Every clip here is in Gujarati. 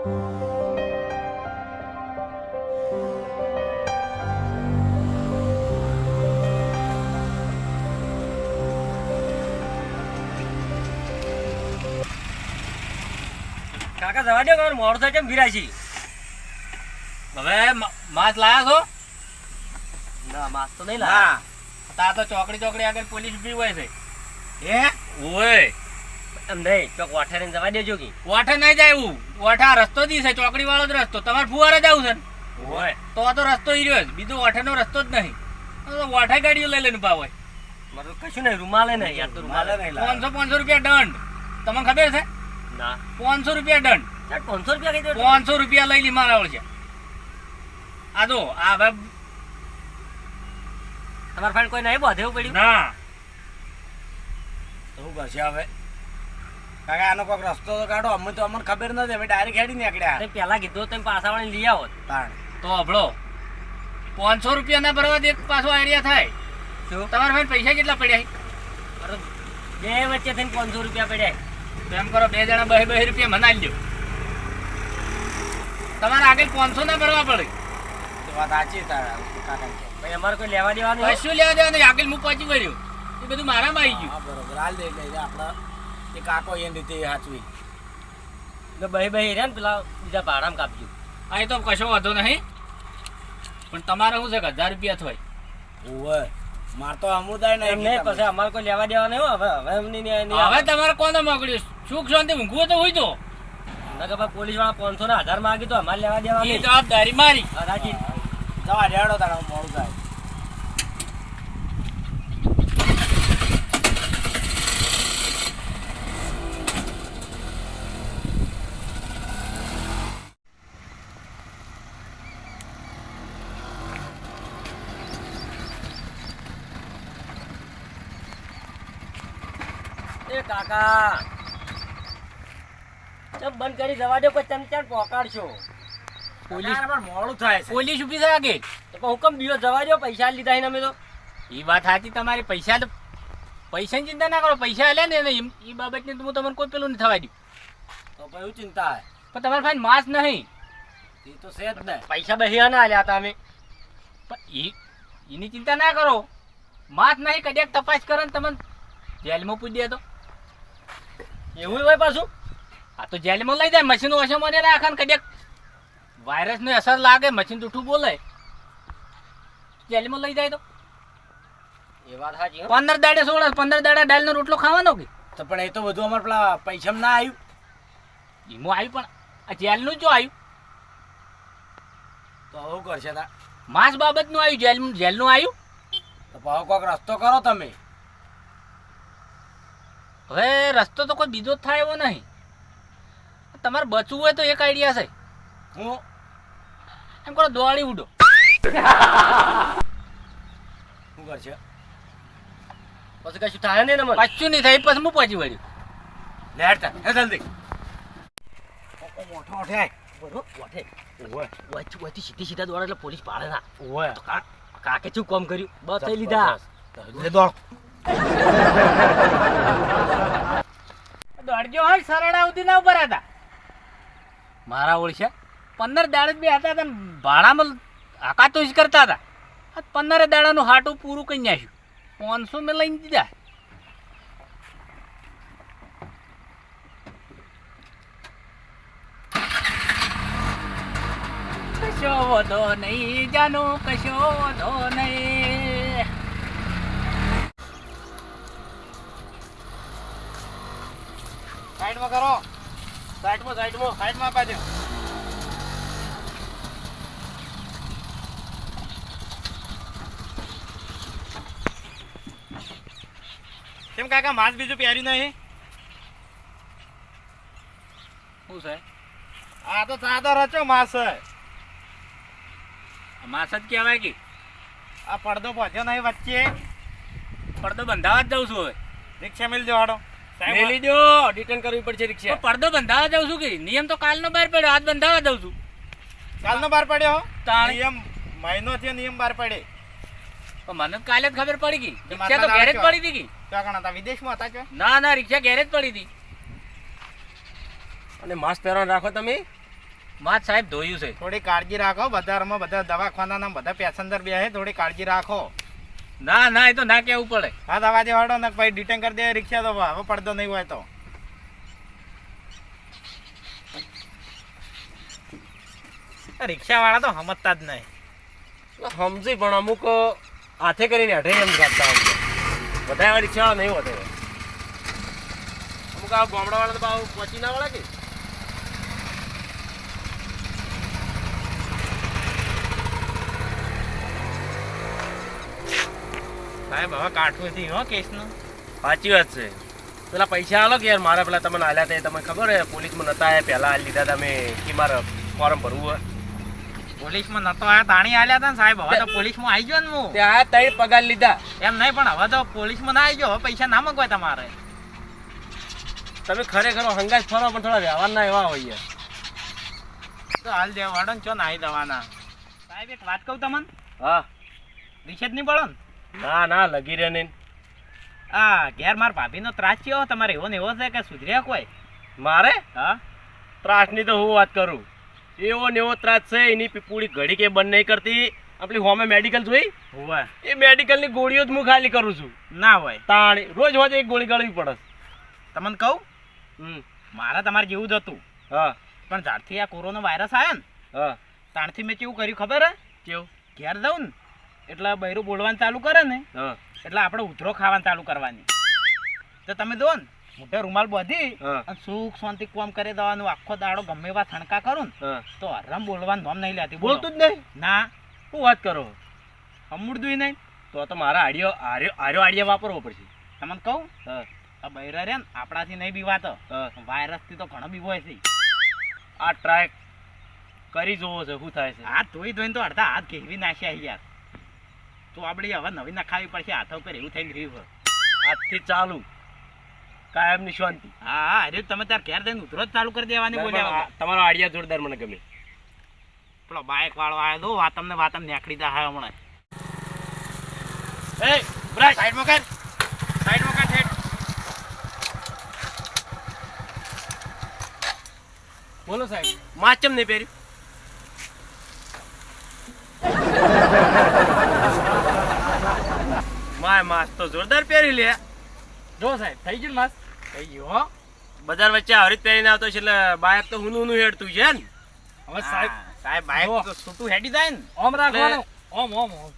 કાકા જવા દો, મોડું થાય કેમ ગિરાશી? હવે માસ લાયા છો? ના, માસ તો નહીં લાયા. તા તો ચોકડી આગળ પોલીસ ઉભી હોય છે. ઓય એમ નહીં, ચોક વાઠારીને જવા દેજો કે. વાઠે નહીં જાય એવું. વાઠા રસ્તો દી છે, ચોકડી વાળો જ રસ્તો. તમારે ફુવારે જવું છે ને? ઓય તો રસ્તો ઈ રહ્યો છે, બીજો વાઠાનો રસ્તો જ નહીં. તો વાઠા ગાડીઓ લઈ લઈને ભાવ હોય. મારું કશું નહીં, રૂમાલે નહીં યાર, તો રૂમાલે નહીં. 500 રૂપિયા દંડ. તમને ખબર છે? ના, 500 રૂપિયા દંડ. 500 રૂપિયા કઈ દો. 500 રૂપિયા લઈ લી મારા છે. આ જો આ હવે તમારા ફ્રેન્ડ કોઈ નહીં બાંધેવું પડ્યું? ના શું કરશે હવે? કાકા આનો કોઈક રસ્તો તો કાઢો. અમે તો અમને ખબર નથી, અમે ડાયરેક્ટ હેડી નીકળ્યા. અરે પેલા કીધું તમે પાછા વાળી લઈ આવો. તાણ તો અભળો 500 રૂપિયા ના ભરવા એક પાછો આઈડિયા થાય. શું? તમારા ભાઈ પૈસા કેટલા પડ્યા? અરે બે વચ્ચે થઈને 500 રૂપિયા પડ્યા. તો એમ કરો, બે જણા 2 રૂપિયા મનાઈ લ્યો. તમારે આગળ 500 ના ભરવા પડે. તો વાત સાચી તારા કાકા. ભાઈ અમારે કોઈ લેવા દેવાનું હોય? કશું લેવા દેવા નહીં. આગળ હું પહોંચી વળ્યો એ બધું મારામાં આવી ગયું. હા બરોબર, હાલ દે એટલે આપણા એ કાકો એની રીતે સાચવી. એટલે બહી રહ્યા ને પેલા બીજા ભાડામાં કાપજો. આ એ તો કશો વાંધો નહીં, પણ તમારે શું છે કે 1000 રૂપિયા થાય. ઓવે માર તો અમુદાય એમ નહીં. નહીં, પછી અમારે કોઈ લેવા દેવા નહીં હો. હવે એમની નહીં હવે તમારે કોને મોકલ્યું? સુખ શાંતિ ઊંઘવું તો હોય તો પોલીસ વાળા 500 ના 1000 માંગી તો અમારે લેવા દેવા એ નહીં. જવાબદારી મારી. હા, રાજી. જવા રેડો તારા મોડું થાય. એ કાકા ચમ બંધ કરી જવા દો, પછી તમે ત્યાં પહોંચાડશો. પોલીસ કાકા, પણ મોડું થાય છે. પોલીસ ઉભી છે આગળ. તો પણ હુકમ દિયો જવા દો, પૈસા લીધા એને અમે તો. એ વાત સાચી તમારી. પૈસાની ચિંતા ના કરો. પૈસા આલ્યા ને એ બાબતની તો હું તમને કોઈ પેલું નહીં થવા દઉં. તો પછી એવું ચિંતા હે. પણ તમારે ભાઈ માસ નહીં. એ તો છે જ ને. પૈસા બહિયા ના આલ્યા હતા અમે. પણ એની ચિંતા ના કરો. માસ નહીં, કદાચ તપાસ કરે ને તમને જેલમાં પૂછી દે તો. એવું હોય પાછું? આ તો જેલમાં લઈ જાય. મશીન ઓછો મને રાખે ને કદાચ વાયરસની અસર લાગે, મશીન જૂઠું બોલે, જેલમાં લઈ જાય તો એ વાત સાચી હો. 15 દાડે 15 દાડા દાળનો રોટલો ખાવાનો કે તો પણ એ તો બધું અમારે પેલા પૈસામાં ના આવ્યું. એમાં આવ્યું, પણ આ જેલનું જો આવ્યું. તો હવે શું કરશે તા? માસ બાબતનું આવ્યું, જેલનું આવ્યું. તો પછી કોઈક રસ્તો કરો તમે. હવે રસ્તો તો કોઈ બીજો જ થાય એવો નહીં. તમારે બચવું હોય તો એક આઈડિયા છે. હું એમ કરો, દોડી ઉડો. શું કરશે? પછી કશું થાય નહીં ને મને. કશું નહીં થાય. પછી હું પહોંચી વળ્યું. લેટ હે જલ્દી. મોટો ઓઠે. બરોબર વાઠે. ઓવે ઓયથી સીધા દોડે એટલે પોલીસ પાડે ના. ઓવે તો કાકે શું કામ કર્યું? બસ થઈ લીધા. લે દોડ. દોડજો હોય સરડા સુધી ના ઉભા હતા. મારા ઓળખ્યા 15 દાડે બે હતા ને ભાડામાં હાકાતો જ કરતા હતા. 15 દાડાનું હાટું પૂરું કરી નાખ્યું. 500 મેં લઈને દીધા. કશો વધો નહીં જાનો, કશો વધો નહીં. સાઈડમાં કરો. સાઈડમાં આપા દો. કેમ કાકા માસ બીજું પહેર્યું નહીં? શું છે? આ તો સાદો રચો માસ છે. માસ જ કહેવાય કે આ પડદો પહોંચ્યો નહીં વચ્ચે. પડદો બંધાવા જ જાઉં છું. હવે રિક્ષા મિલ જવાડો. મેલી દો, રિટર્ન કરવી પડશે રિક્ષા. પડદો બંધાવા જાઉં છું કે નિયમ તો કાલનો બહાર પડ્યો, આજ બંધાવા જાઉં છું. કાલનો બાર પડ્યો. તાણ. નિયમ મહિનો થયો, નિયમ બાર પડે. પણ મને તો કાલે જ ખબર પડી ગઈ. તે રિક્ષા તો માથા ઘેરે જ દાડા પડી હતી કે ક્યાં કણ હતા? વિદેશમાં હતા કે? ના રિક્ષા ઘેરે જ પડી હતી. અને માસ્ક પહેરવાનું રાખો તમે. માત સાહેબ ધોયું છે. થોડી કાળજી રાખો. બજારમાં બધા દવાખાનાના બધા પેસેન્જર બે છે, થોડી કાળજી રાખો. ના ના એ તો ના કેવું પડે. હા દવા દેવાડો ને પછી ડિટેન કરી દે રિક્ષા. તો હવે પડદો નહીં હોય તો રિક્ષા વાળા તો સમજતા જ નહીં. સમજી પણ અમુક હાથે કરીને હઠે એમ રાખતા હોય. બધા એવા રિક્ષાવાળા નહીં હોતા એવા. અમુક આ ગામડાવાળા તો ભાવ પહોંચી ના વળે કે સાહેબ હવે કાઢવું નથી હો કેસનું. સાચી વાત છે. પેલા પૈસા આલો કે યાર મારા પેલા તમને આલ્યા હતા તમને ખબર હે પોલીસમાં નતા આયા પહેલા લીધા તમે કે મારે ફોર્મ ભરવું હોય. પોલીસમાં નતો આયા તાણી આલ્યા હતા ને સાહેબ. હવે તો પોલીસમાં આવી ગયો ને હું. ત્યાં 3 પગાર લીધા. એમ નહીં પણ હવે તો પોલીસમાં ના આવી ગયો. હવે પૈસા ના મંગવાય તમારે. તમે ખરેખર હંગાજ ફરો પણ થોડા વ્યવહારના એવા હોય યાર. તો હાલ દેવાડો ને ચો નાહી દવાના. સાહેબ એક વાત કહું તમને. હા રિક્ષા જ નહીં પડો ને. ના ના લગી રહે નહીં. આ ઘેર માર ભાભીનો ત્રાસ થયો તમારે એવો ને એવો છે કે સુધર્યા કોઈ? મારે હા ત્રાસની તો હું વાત કરું. એવો ને એવો ત્રાસ છે. એની પૂરી ઘડી કે બંધ નહીં કરતી. આપણી હોમે મેડિકલ જોઈ હોય એ મેડિકલની ગોળીઓ જ હું ખાલી કરું છું. ના હોય તાણી રોજ રોજ એક ગોળી ગળવી પડે. તમને કહું મારે તમારે જેવું જ હતું. હા પણ જ્યારથી આ કોરોના વાયરસ આવ્યો ને હા ત્યારથી મેં કેવું કર્યું ખબર હે? કેવું? ઘેર જાઉં ને એટલે બૈરું બોલવાનું ચાલુ કરે ને હા એટલે આપણે ઉધરો ખાવાનું ચાલુ કરવાની. તો તમે જો ને મોઢે રૂમાલ બાંધી હા. અને સુખ શાંતિ કોમ કરી દેવાનું. આખો દાડો ગમે એવા થણકા કરું ને હા તો હરામ બોલવાનું નામ નહીં લેતી. બોલતું જ નહીં. ના શું વાત કરો? અમૂળદું નહીં. તો મારા આડિયો વાપરવો પડશે. તમને કહું હા આ બૈરા રે ને આપણાથી નહીં બીવાતો. હા વાયરસથી તો ઘણો બીવાય છે. આ ટ્રાય કરી જોવો છે શું થાય છે. હાથ ધોઈને તો અડધા હાથ ઘેરવી નાખ્યા છે યાર. તો આપણે હવે નવી નખાવી પડશે હાથો પર. એવું થઈને રહ્યું. આજથી ચાલુ કાયમની શાંતિ. હા હા અરે તમે તાર ઘેર જઈને ઉતરો જ ચાલુ કરી દેવાની. બોલ્યા તમારો આડિયા જોરદાર મને ગમે. પેલો બાઇક વાળો આવ્યો તો વાતમ નીકળી જાય હમણાં. એ બ્રાય સાઈડમાં કર ઠેઠ. બોલો સાહેબ. માચમ નહીં પહેર્યું. માય માસ તો જોરદાર પહેરી લે. જો સાહેબ થઈ ગયું માસ. થઈ ગયું હો. બજાર વચ્ચે આવરી પહેરીને આવતો છે એટલે બાયક તો હું હેડતું છે ને. હવે સાહેબ બાઇક તો છૂટું હેડી જાય ને. ઓમ રાખવાનું. ઓમ ઓમ ઓમ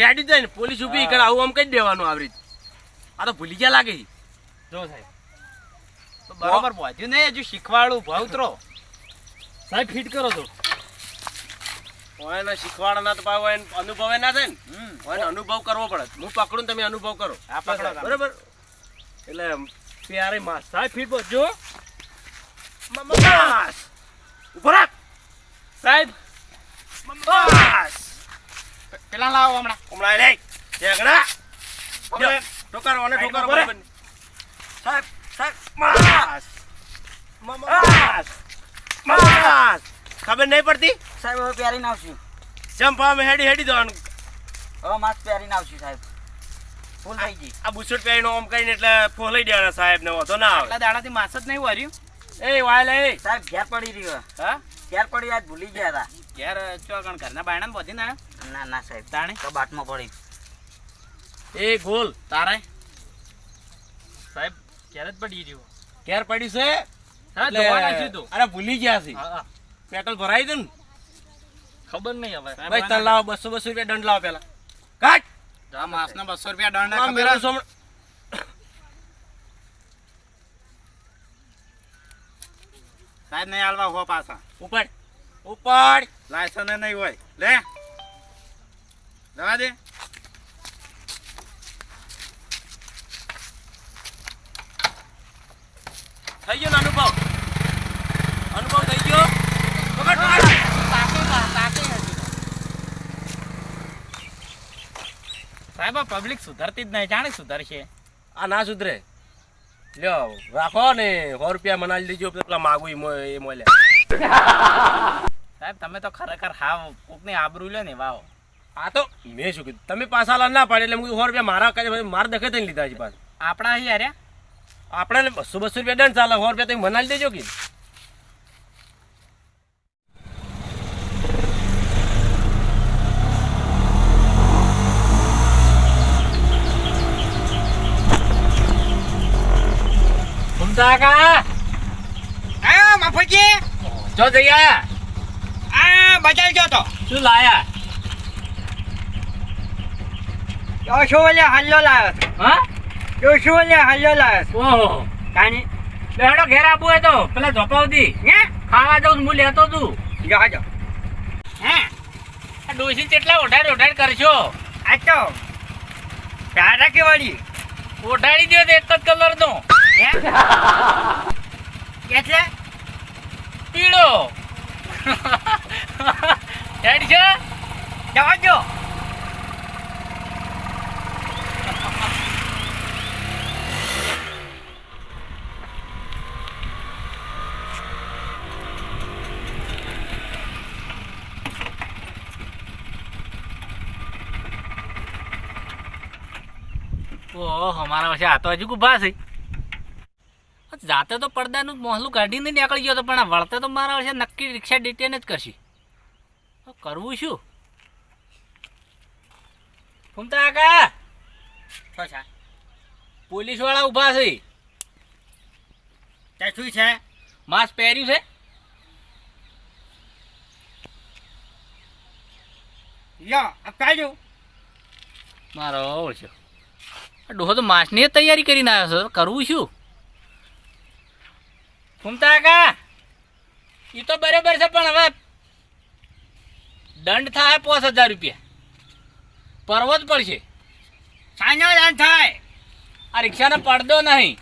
હેડી જાય ને પોલીસ ઉભી કરે આવું આમ કહી દેવાનું આવરી. આ તો ભૂલી ગયા લાગે. જો સાહેબ તો બરોબર પહોંચ્યું નહીં હજુ શીખવાડું ભાવતરો. સાહેબ ફિટ કરો તો. ઓયને શીખવાડવાના તો ભાઈ ઓયને અનુભવે ના થાય ને. ઓયને અનુભવ કરવો પડે. હું પકડું તમે અનુભવ કરો. આ પકડો તમે. બરોબર એટલે પ્યારે માસ સાહેબ ફિટ પહોંચજો. માસ ઉભો રાખ સાહેબ માસ પેલા લાવો હમણાં. હમણાં લે ઠેકડા ઠોકર ઓને ઠોકર બરે. સાહેબ સાહેબ માસ માસ માસ ખબર નહીં પડતી. સાહેબ હવે પહેરીને આવશું. જંપા મે હેડી દવાનું. હવે માસ્ક પહેરીને આવશું સાહેબ. ફૂલ થઈ ગઈ. આ બુસુટ પહેરીને ઓમ કરીને એટલે ફોલાઈ દેવાના સાહેબ ને વાંધો ના આવે. આટલા દાડાથી માસ જ નહીં વર્યું. એ વાય લે સાહેબ ઘેર પડી રહ્યો. હા ઘેર પડી આજ ભૂલી ગયા હતા. ઘેર ચોકણ ઘરના બાયણા બોધી ના આવ્યો. ના ના સાહેબ તાણે કબાટમાં પડી. એ ગોલ તારે સાહેબ ક્યારે જ પડી રહ્યો. ઘેર પડ્યું છે. હા એટલે- ધોવા નાખ્યું તું. અરે ભૂલી ગયા છે. હા પેટ્રોલ ભરાઈ દઉં ને ખબર નહીં હવે. ભાઈ તને લાવો 200 રૂપિયા દંડ લાવો પેલા કાટ. આ માસના 200 રૂપિયા દંડ આ મેરો સોમ સાહેબ નહીં હાલવા હો પાછા. ઉપાડ ઉપાડ. લાયસન્સ નહીં હોય લે જવા દે. થઈ ગયો ને અનુભવ થઈ ગયો. પકડ પકડ. સાહેબ આ પબ્લિક સુધરતી જ નહીં. જાણે સુધરશે. આ ના સુધરે. લ્યો રાખો ને 100 રૂપિયા મનાલી દેજો પેલા માગું એ મોલ્યા. સાહેબ તમે તો ખરેખર હાવ કોકની આબરૂ લ્યો ને વાવ. આ તો મેં શું કીધું તમે પાછા લા ના પાડે એટલે હું 100 રૂપિયા મારા દખે થઈને લીધા છે પાછા. આપણા અહીં અરે આપણે 200 રૂપિયા દંડ ચાલે 100 રૂપિયા તમે મનાલી દેજો કે ઘૂમતા કા હા મફુજી જો જઈ આયા આ બજાર ગયો તો શું લાયા તો શું ઓલે હલ્લો લાવ્યો છે હા તો શું ઓલે હલ્લો લાવ્યો છે ઓહો કાની લેડો ઘેર આપવું હોય તો પેલા ઝોપાવતી હે ખાવા જાઉં હું લેતો તું જો જો હે આ ડોસી કેટલા ઓઢાડ કરશો આ તો દાદા કેવાડી ઓઢાડી દો તો એક જ કલર નો હે એટલે પીળો હેડ છે જવા દો ઓહો મારા પાસે આ તો હજુ ઉભા છે જાતે તો પડદાનું મોહલું કાઢીને નીકળી ગયો તો પણ આ વળતે તો મારા વર્ષે નક્કી રિક્ષા ડિટેન જ કરશે કરવું શું ઘૂમતા કાકા શું છે પોલીસ વાળા ઉભા છે તે શું છે માસ્ક પહેર્યું છે યો અપાડ્યું મારો ઓળખ્યો આ ડોહો તો માસની તૈયારી કરીને આવ્યો છે કરવું શું ઘૂમતા કા એ તો બરાબર છે પણ હવે દંડ થાય 5000 રૂપિયા પરવો જ પડશે સાનો દાન થાય આ રિક્ષાનો પડદો નહીં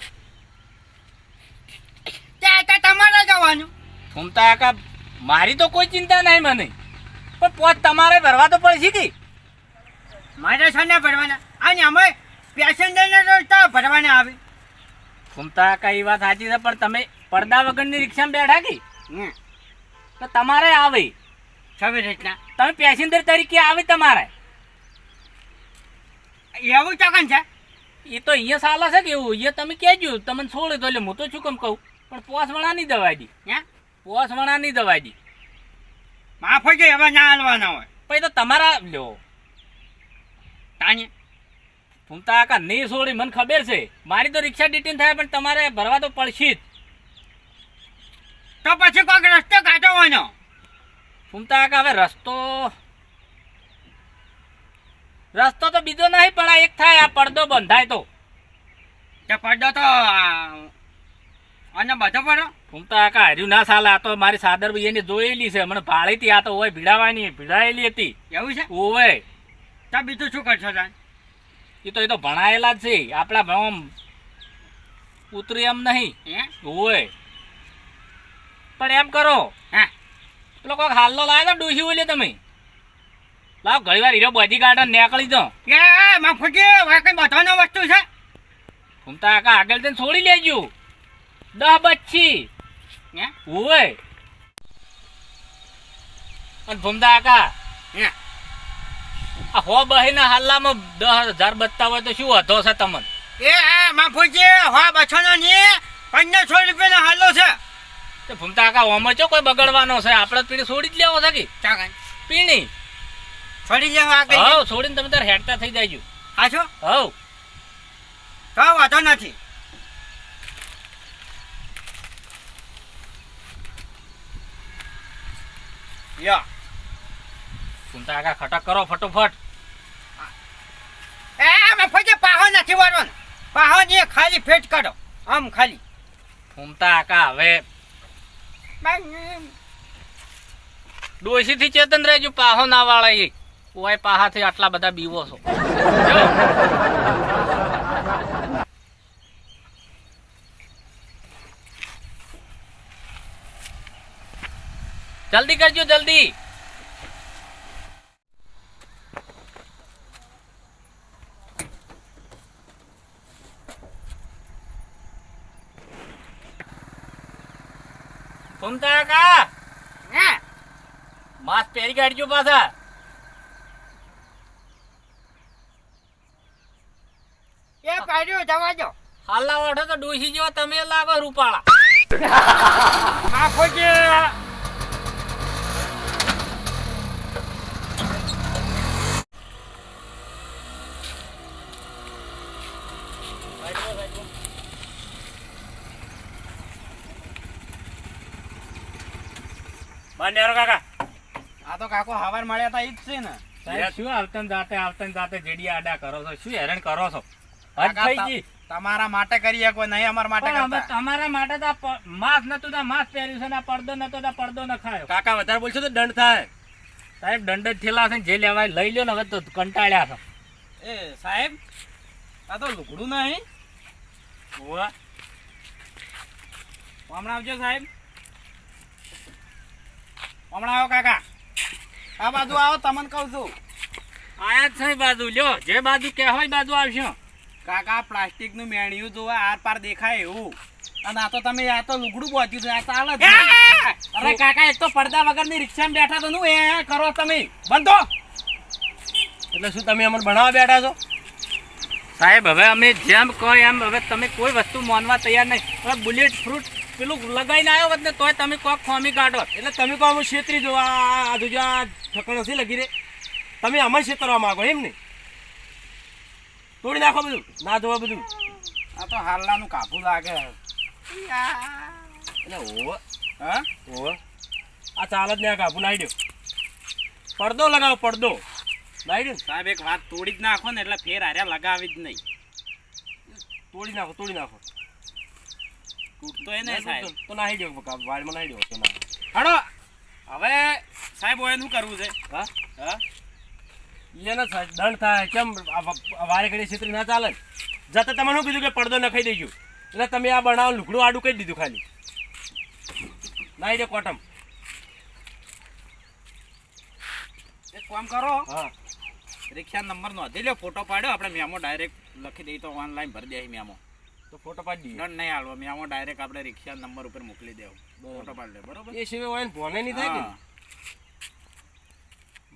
ત્યાં તો તમારે જવાનું ઘૂમતા કા મારી તો કોઈ ચિંતા નહીં મને પણ પોત તમારે ભરવા તો પડશે કે મારે સાને ભરવાના અને અમે પેસેન્જરને તો ભરવાના આવે ઘૂમતા કા એ વાત સાચી છે પણ તમે પડદા વગરની રિક્ષામાં બેઠા કે તો તમારે આવે સવી રીતના તમે પેસેન્જર તરીકે આવે તમારે એવું ચોકન છે એ તો અહીંયા સાલા છે કે એવું અહીંયા તમે કહેજો તમને છોડે તો એટલે હું તો શું કેમ કહું પણ પોસવણા નહીં દવાઈ દી હે પોસવણા નહીં દવાઈ દી માફ હોય હવે ના હાલવાના હોય પછી તો તમારા લ્યો તાને ઘૂમતા કા નહીં છોડી મને ખબર છે મારી તો રિક્ષા ડિટેન થાય પણ તમારે ભરવા તો પડશે જ તો પછી કોઈક રસ્તો કાઢવાનો ઘૂમતા કા હવે રસ્તો તો બીજો નહીં પણ આ એક થાય આ પડદો બંધાય તો તે પડદો તો અને બધો પડો ઘૂમતા કા હર્યું ના સાલે આ તો મારી સાદર ભાઈ જોયેલી છે મને ભાળીથી આ તો હોય ભીડાયેલી હતી એવું છે ઓવે તો બીજું શું કરશો તાન એ તો ભણાયેલા જ છે આપણા ભણવા ઉતરી એમ નહીં હે ઓવે પણ એમ કરો હા પેલો કોઈક હાલનો લાવ્યો તો ડોસી બોલે તમે લાવ ઘણી વાર હીરો બધી ગાર્ડન નીકળી દો એ માફુજી હવે કઈ બધાનો વસ્તુ છે ઘૂમતા કાકા આગળ તેને છોડી લેજો 10 બચ્ચી હે ઓવે અને ઘૂમતા કાકા હે આ હો બહીના હાલામાં 10,000 બચતા હોય તો શું હતો છે તમને એ માફુજી હા બછોનો ની 1500 રૂપિયાનો હાલો છે તો ઘૂમતા કાકા ઓમાં ચો કોઈ બગડવાનો છે આપણે પીણી છોડી જ લેવો છે કે ચાકન પીણી છોડી લેવા આગળ હવ છોડીને તમે તાર હેડતા થઈ જાયજો હા છો હવ તો વાંધો નથી યો ઘૂમતા કાકા ખટક કરો ફટોફટ એ માફુજી પાહો નથી વાળવાનો પાહો ની ખાલી ફેટ કાઢો આમ ખાલી ઘૂમતા કાકા હવે ડોશીથી ચેતન રહેજો પાહો ના વાળા એ ઓય પાહાથી આટલા બધા બીવો છો જલ્દી કરજો જલ્દી ઘૂમતા કાકા હે માસ્ક પહેરી કાઢજો પાછા એ કાઢ્યો જવા દો હાલના વાઠો તો ડોશી જેવા તમે લાગો રૂપાળા માફુજી બહાર નેરો કાકા. આ તો કાકો હવાર મળ્યા હતા ઈ જ છે ને. સાહેબ શું આવતા ને જાતે જેડિયા આડા કરો છો? શું હેરાન કરો છો? હદ કાકા, થઈ ગઈ. તમારા માટે કરીએ કોઈ નહીં અમારા માટે પણ અમે કરતા. તમારા માટે તો આ માસ્ક નતું તો માસ્ક પહેર્યું છે ને આ પડદો નતો તો પડદો નખાયો. કાકા વધારે બોલશો તો દંડ થાય. સાહેબ દંડ જ થયેલા છે ને જે લેવાય લઈ લ્યો ને હવે તો કંટાળ્યા છો. એ સાહેબ આ તો લુગડું નહીં. ઓવા. હમણાં આવજો સાહેબ. હમણાં આવો કાકા. આ બાજુ આવો તમને કહું છું. આયા જ છે બાજુ લ્યો જે બાજુ કહેવાય બાજુ આવશો. કાકા પ્લાસ્ટિક નું મેણિયું જોવા આર પાર દેખાય એવું. અને આ તો તમે આ તો લુગડું પહોંચ્યું છે આ ચાલે જ નહીં. અરે કાકા એક તો પડદા વગરની રિક્ષામાં બેઠા તો નું એ કરો તમે બંધો. એટલે શું તમે અમને ભણાવવા બેઠા છો? સાહેબ હવે અમે જેમ કહો એમ હવે તમે કોઈ વસ્તુ માનવા તૈયાર નહીં. હવે બુલેટ ફ્રૂટ પેલું લગાઈને આવ્યો હોત ને તોય તમે કોક ખોમી કાઢો. એટલે તમે કહો હું છેતરી જો આ દુજા ઠકણ નથી લગી રે. તમે અમને છેતરવા માંગો એમ ને? તોડી નાખો બધું, ના જોવા બધું. આ તો હાલનાનું કાપું લાગે. એટલે ઓવ હા ઓવ આ ચાલ જ ને આ કાપુ નાઈ દો. પડદો લગાવો, પડદો નાઈ દો. સાહેબ એક વાત તોડી જ નાખો ને એટલે ફેર હાર્યા લગાવી જ નહીં. તોડી નાખો, તોડી નાખો. તૂટતો એ નહીં સાહેબ. તો નાહી દો, વાળમાં નાહી દો. તો ના હડો હવે સાહેબ હવે શું કરવું છે? હા હા એને દંડ થાય. કેમ વારે ઘડી છેતરી ના ચાલે? જતા તમે શું કીધું કે પડદો નખાઈ દેજો એટલે તમે આ બનાવો લુકડું આડું કહી દીધું ખાલી. નાહી દે કોટમ. એક કામ કરો, હા રિક્ષા નંબર નોંધી લ્યો, ફોટો પાડ્યો આપણે મેમો ડાયરેક્ટ લખી દઈએ તો ઓનલાઈન ભરી દે મેમો. તો ફોટો પાડી દઈએ. દંડ નહીં હાલવો, મેમો ડાયરેક્ટ આપણે રિક્ષા નંબર ઉપર મોકલી દેવો. ફોટો પાડી લે બરોબર. એ સિવાય હોય ને ભોને નહીં થાય કે હા.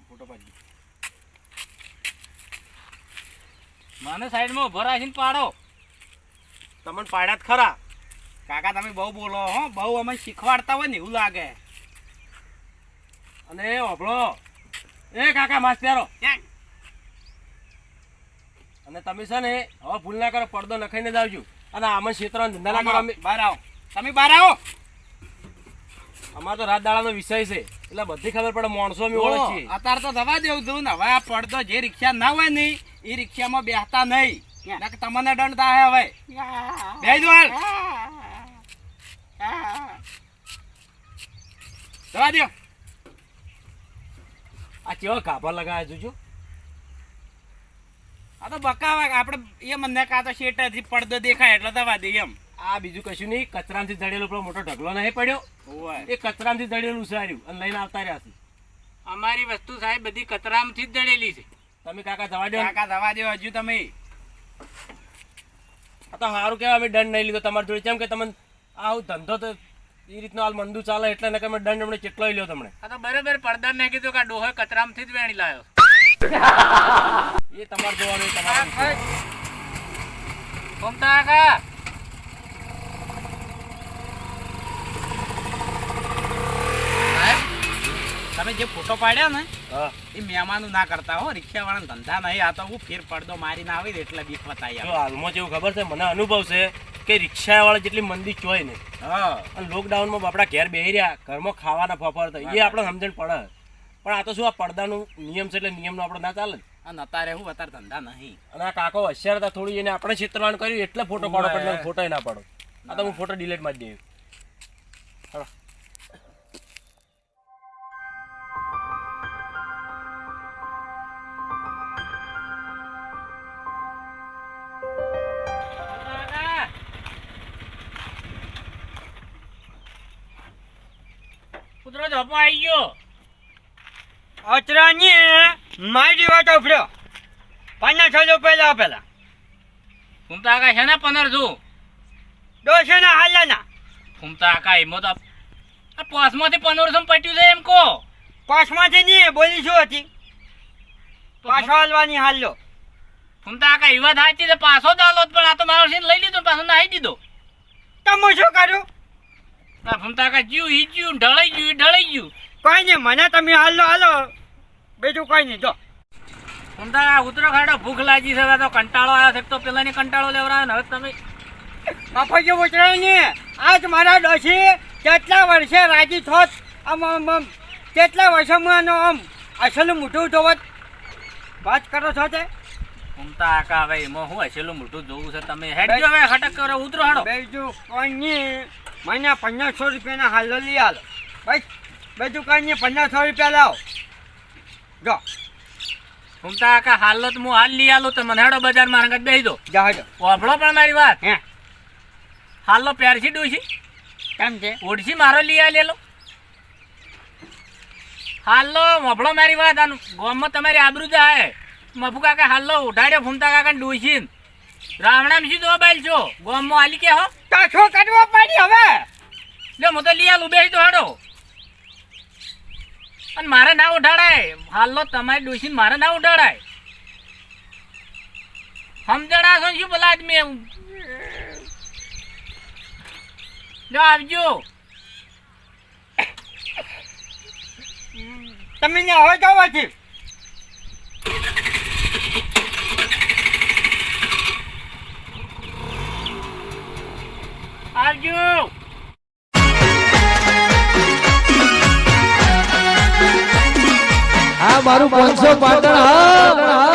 ફોટો પાડી દઈએ. મને સાઈડમાં ઉભો રાખીને પાડો. તમને પાડ્યા જ ખરા. કાકા તમે બહુ બોલો હો, બહુ અમે શીખવાડતા હોય ને એવું લાગે. અને ઓભળો એ કાકા માસ્ક પહેરો. અને તમે છે ને હવે ભૂલ ના કરો, પડદો નખાઈને જ આવજો. અને આમાં ક્ષેત્રમાં ધંધા ના કરો. બહાર આવો, તમે બહાર આવો. અમારો તો રાત દાડાનો વિષય છે એટલે બધી ખબર પડે. માણસો અમે ઓળખીએ. અત્યારે તો દવા દેવું છું ને. હવે આ પડદો જે રિક્ષા ના હોય ને એ રિક્ષામાં બેસતા નહીં. નકર તમને દંડ થાય. હવે બેસી દો હાલ. દવા દો. આ કેવા કાપા લગાવ્યા જોજો. આ તો બકાવા આપણે એ મને કાં તો શેઠથી પડદો દેખાય એટલે દવા દઈએ એમ. આ બીજું કશું નહીં. કચરામાંથી જડેલો પેલો મોટો ઢગલો નહીં પડ્યો, ઓય એ કચરામાંથી જડેલું ઉસાર્યું અને લઈને આવતા રહ્યા છે. અમારી વસ્તુ સાહેબ બધી કતરામથી જ દળેલી છે. તમે કાકા જવા દો. કાકા દવા દો હજુ તમે. આ તો સારું કહેવાય અમે દંડ નહીં લીધો તમારી જોડે. કેમ કે તમને આવું ધંધો તો એ રીતનો હાલ મંદુ ચાલે એટલે ને તમે દંડ અમને કેટલો લ્યો તમને. આ તો બરાબર પડદા ને કીધું કે આ ડોહો કતરામથી જ વેણી લાવ્યો. એ તમારે જોવાનું, એ તમારે. ઘૂમતા કાકા તમે જે ફોટો પાડ્યા ને હા એ મહેમાનું ના કરતા હો. રિક્ષાવાળાના ધંધા નહીં. આ તો હું ફેર પડદો મારીને આવી દે એટલે બીક બતાવી જો હાલમાં જેવું ખબર છે, મને અનુભવ છે કે રિક્ષાવાળા જેટલી મંદી ચોય નહીં. હા અને લોકડાઉનમાં આપણા ઘેર બેહી રહ્યા, ઘરમાં ખાવાના ફફર એ આપણે સમજણ પડે. પણ આ તો શું આ પડદાનું નિયમ છે એટલે નિયમનો આપણે ના ચાલે. અને અત્યારે હું અત્યારે ધંધા નહીં. અને આ કાકો હોશિયાર હતા થોડી, એને આપણે છેતરવાનું કર્યું એટલે ફોટો પાડો પડે, ફોટો ના પાડો. આ તો હું ફોટો ડિલીટ મારી દઉં. કૂતરો ધોપો આવી ગયો. અચરાની મારી વાત ઉભર્યો 500 રૂપિયા આપેલા ઘૂમતા કાકા છે ને 1500 200 ના હાલાના ઘૂમતા કાકા એમાં તો આ પોસમાંથી 1500 પટ્યું છે એમ કહો. પાસમાંથી નહીં બોલી શું હતી પાછો હાલવાની હાલ્યો ઘૂમતા કાકા એ વાત સાચી છે, પાછો દાલો પણ આ તો મારો સીન લઈ લીધો, પાછો નાહી દીધો. તમે શું કર્યું આ ઘૂમતા કાકા જીવ ઈ જીવ ઢળાઈ ગયું, ઈ ઢળાઈ ગયું. કોઈ નહીં મને તમે હાલો બીજું કોઈ નહીં જો ઘૂમતા કાકા ઉતરો ખાડો, ભૂખ લાગી છે, હવે તો કંટાળો આવ્યો છે. તો પેલાની કંટાળો લેવડાવે ને હવે તમે બાપાજી ઉતરાય ને આજ મારા ડોશી કેટલા વર્ષે રાજી થોત આમ કેટલા વર્ષોમાં આમ અસલ મોટું જોવા વાત કરો છો તે ઘૂમતા આકા હવે એમાં હું હસેલું મોટું જોવું છે તમે હેડજો હવે હટક કરો ઉતરો હડો બીજું કોઈ મને 1500 રૂપિયાના હાલ લઈ આલો બસ બીજું કઈ 1500 રૂપિયા લાવો જો ઘૂમતા આકા હાલ તો હું હાલ લઈ આલું તમને હેડો બજારમાં રંગત બેસી દો જાજો વાપડો પણ મારી વાત હે હાલો પહેરસી ડોસી કેમ છે ઓળસી મારો લઈ આલેલો હાલો વાપડો મારી વાત આનું ગામમાં તમારી આબરૂ જાય મફુ કાકા હાલો ઉઠાડ્યો ફૂમતા કાકા ડોસી રાવણામ સીધો બાઈલ છો ગામમાં હાલી કે હો તો શું કરવા પડી હવે લે હું તો લઈ આલું બેસી દો હેડો અને મારે ના ઉઠાડાય હાલો તમારી ડોસી મારે ના ઉઠાડાય સમજણા છો શું બોલા આદમી એવું જો આવજો તમે ને હવે જવા છે આવજો આ મારું 500 પાટણ હા